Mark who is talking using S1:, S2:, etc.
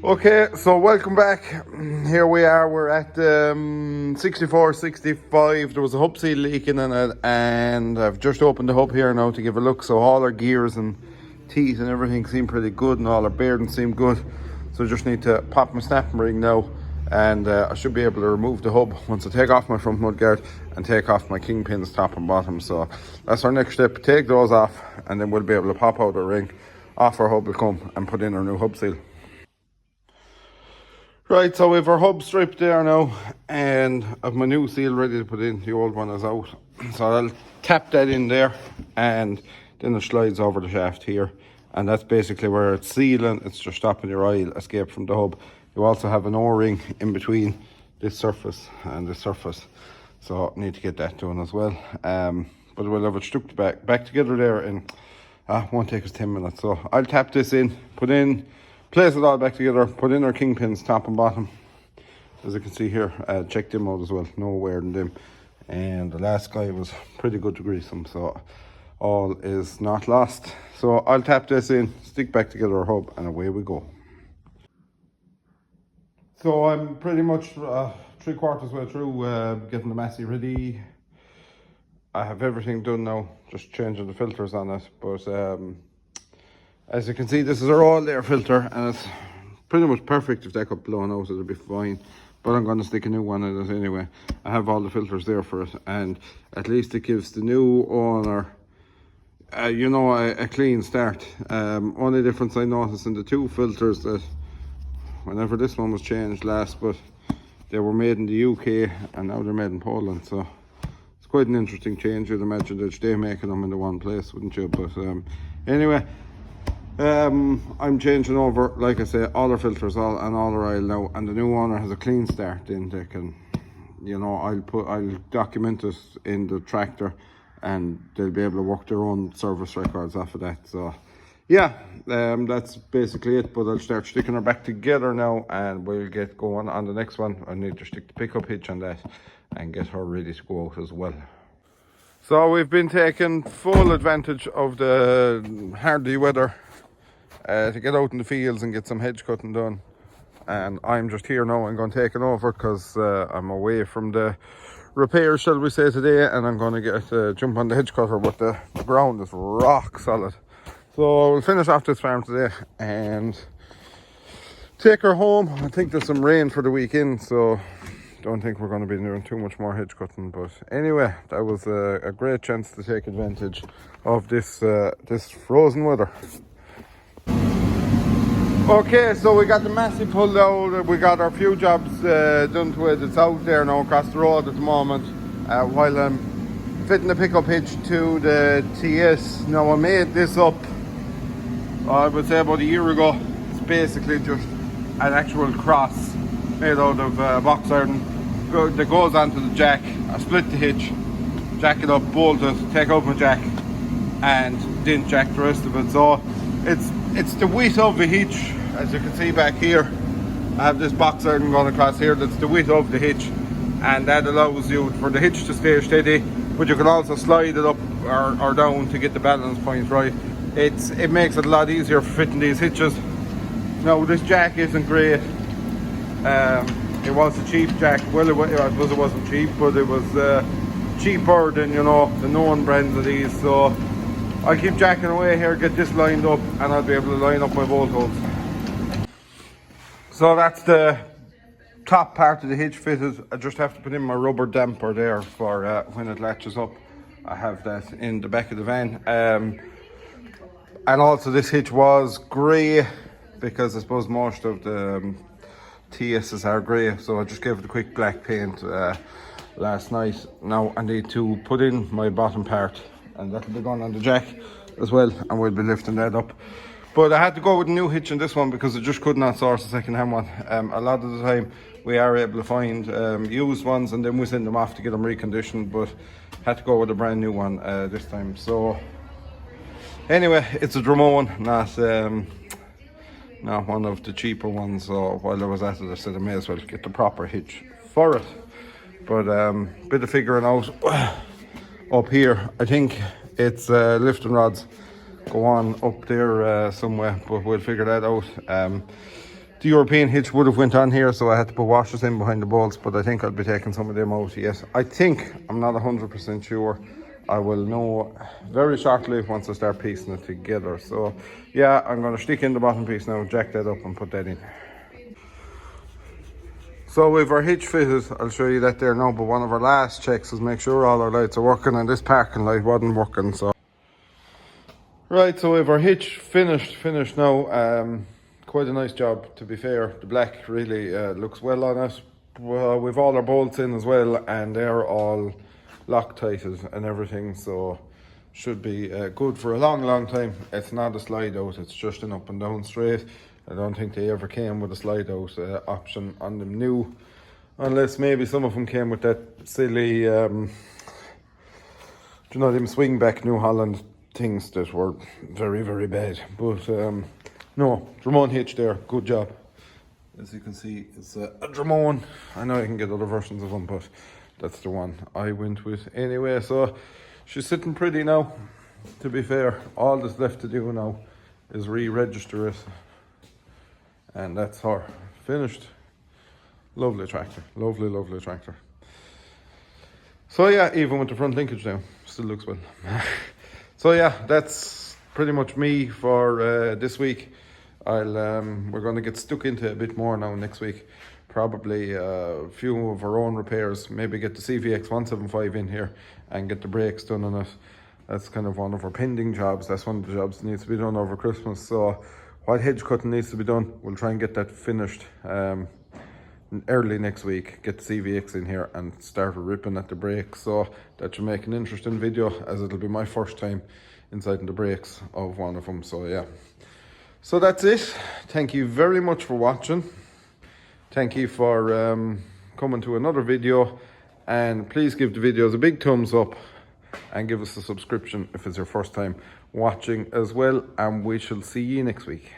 S1: Okay, so welcome back. Here we are. We're at 64, 65. There was a hub seal leaking in it, and I've just opened the hub here now to give a look. So all our gears and teeth and everything seem pretty good, and all our bearings seem good. So I just need to pop my snapping ring now, and I should be able to remove the hub once I take off my front mudguard and take off my kingpins top and bottom. So that's our next step. Take those off, and then we'll be able to pop out our ring, off our hub will come, and put in our new hub seal. Right, so we've our hub stripped there now, and I've my new seal ready to put in. The old one is out, so I'll tap that in there, and then it slides over the shaft here, and that's basically where it's sealing. It's just stopping your oil escape from the hub. You also have an O-ring in between this surface and this surface, so I need to get that done as well. But we'll have it stuck back together there, and won't take us 10 minutes. So I'll tap this in, place it all back together, put in our kingpins top and bottom. As you can see here, check them out as well, no wear in them. And the last guy was pretty good to grease them, so all is not lost. So I'll tap this in, stick back together our hub, and away we go. So I'm pretty much 3/4 way through getting the Massey ready. I have everything done now, just changing the filters on it, but as you can see, this is our all air filter, and it's pretty much perfect. If that got blown out, it'll be fine, but I'm going to stick a new one in it anyway. I have all the filters there for it, and at least it gives the new owner a clean start. Only difference I noticed in the two filters, that whenever this one was changed last, but they were made in the UK and now they're made in Poland, so it's quite an interesting change. You'd imagine that they're making them in the one place, wouldn't you? But anyway, I'm changing over, like I say, all our filters and all our oil now, and the new owner has a clean start. Then they can, I'll document it in the tractor, and they'll be able to work their own service records off of that. So yeah, that's basically it. But I'll start sticking her back together now, and we'll get going on the next one. I need to stick the pickup hitch on that and get her ready to go out as well. So we've been taking full advantage of the hardy weather to get out in the fields and get some hedge cutting done, and I'm just here now. I'm going to take it over because I'm away from the repair, shall we say, today, and I'm going to get jump on the hedge cutter, but the ground is rock solid. So we'll finish off this farm today and take her home. I think there's some rain for the weekend, so don't think we're going to be doing too much more hedge cutting. But anyway, that was a great chance to take advantage of this frozen weather. Okay, so we got the Massey pulled out. We got our few jobs done to it. It's out there now across the road at the moment, while I'm fitting the pickup hitch to the TS. Now I made this up, I would say about a year ago. It's basically just an actual cross made out of box iron that goes onto the jack. I split the hitch, jack it up, bolt it, take out my jack, and then jack the rest of it. So it's the width of the hitch. As you can see back here, I have this box iron going across here. That's the width of the hitch, and that allows you for the hitch to stay steady, but you can also slide it up or down to get the balance point right. It makes it a lot easier for fitting these hitches. Now this jack isn't great. It was a cheap jack. Well, it wasn't cheap, but it was cheaper than the known brands of these. So I'll keep jacking away here, get this lined up, and I'll be able to line up my bolt holes. So that's the top part of the hitch fitted. I just have to put in my rubber damper there for when it latches up. I have that in the back of the van. And also this hitch was grey, because I suppose most of the TSs are grey, so I just gave it a quick black paint last night. Now I need to put in my bottom part, and that'll be going on the jack as well, and we'll be lifting that up. But I had to go with a new hitch in this one because I just could not source a second-hand one. A lot of the time we are able to find used ones, and then we send them off to get them reconditioned, but had to go with a brand new one this time. So anyway, it's a Dramone, not one of the cheaper ones. So while I was at it, I said I may as well get the proper hitch for it. But bit of figuring out up here. I think it's lifting rods go on up there somewhere, but we'll figure that out. The European hitch would have went on here, so I had to put washers in behind the bolts, but I think I'll be taking some of them out yet. I think, I'm not 100% sure. I will know very shortly once I start piecing it together. So yeah, I'm going to stick in the bottom piece now, jack that up and put that in. So we've our hitch fitted, I'll show you that there now, but one of our last checks is make sure all our lights are working, and this parking light wasn't working. So right, so we've our hitch finished now. Quite a nice job, to be fair. The black really looks well on it. Well, we've all our bolts in as well, and they're all Loctited and everything, so should be good for a long time. It's not a slide out, it's just an up and down straight. I don't think they ever came with a slide out option on them new, unless maybe some of them came with that silly you know, them swing back New Holland things that were very bad. But no, Dramone hitch there, good job. As you can see, it's a Dramone. I know you can get other versions of them, but that's the one I went with anyway. So she's sitting pretty now, to be fair. All that's left to do now is re-register it, and that's her finished. Lovely tractor, lovely tractor. So yeah, even with the front linkage now, still looks well. So yeah, that's pretty much me for this week. We're going to get stuck into a bit more now next week. Probably a few of our own repairs, maybe get the CVX 175 in here and get the brakes done on it. That's kind of one of our pending jobs. That's one of the jobs that needs to be done over Christmas. So while hedge cutting needs to be done, we'll try and get that finished early next week. Get the CVX in here and start ripping at the brakes. So that should make an interesting video, as it'll be my first time inside the brakes of one of them. So yeah, so that's it. Thank you very much for watching. Thank you for coming to another video, and please give the videos a big thumbs up and give us a subscription if it's your first time watching as well, and we shall see you next week.